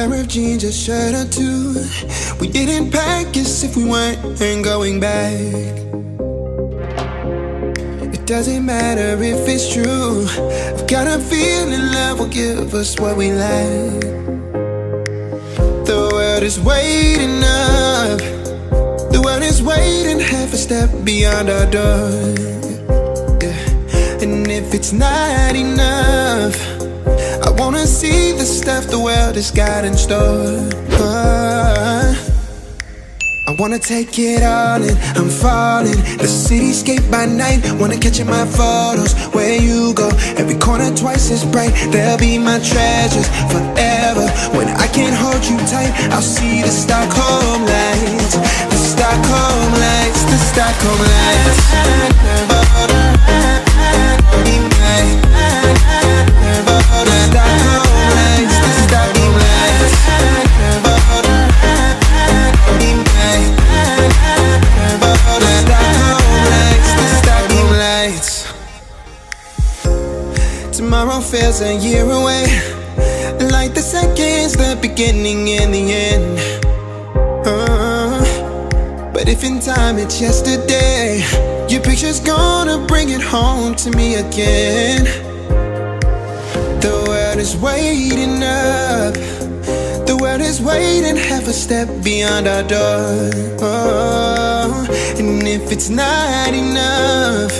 pair of jeans, a shirt or two. We didn't pack as if we weren't going back. It doesn't matter if it's true. I've got a feeling love will give us what we lack. The world is waiting up. The world is waiting half a step beyond our door. Yeah. And if it's not enough, I wanna see the stuff the world has got in store. I wanna take it all in, I'm falling. The cityscape by night, wanna catch in my photos. Where you go, every corner twice as bright. They'll be my treasures forever. When I can't hold you tight, I'll see the Stockholm lights. The Stockholm lights, the Stockholm lights. Tomorrow feels a year away, like the seconds, the beginning and the end. But if in time it's yesterday, your picture's gonna bring it home to me again. The world is waiting up. The world is waiting half a step beyond our door. And if it's not enough,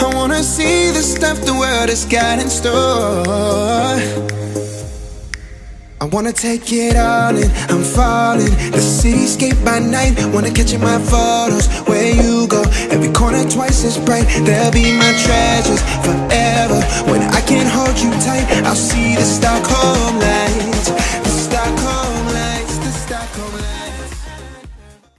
I wanna see the stuff the world has got in store. I wanna take it all in, I'm falling. The cityscape by night, wanna catch in my photos. Where you go, every corner twice as bright. They'll be my treasures forever. When I can't hold you tight, I'll see the Stockholm lights. The Stockholm lights, the Stockholm lights.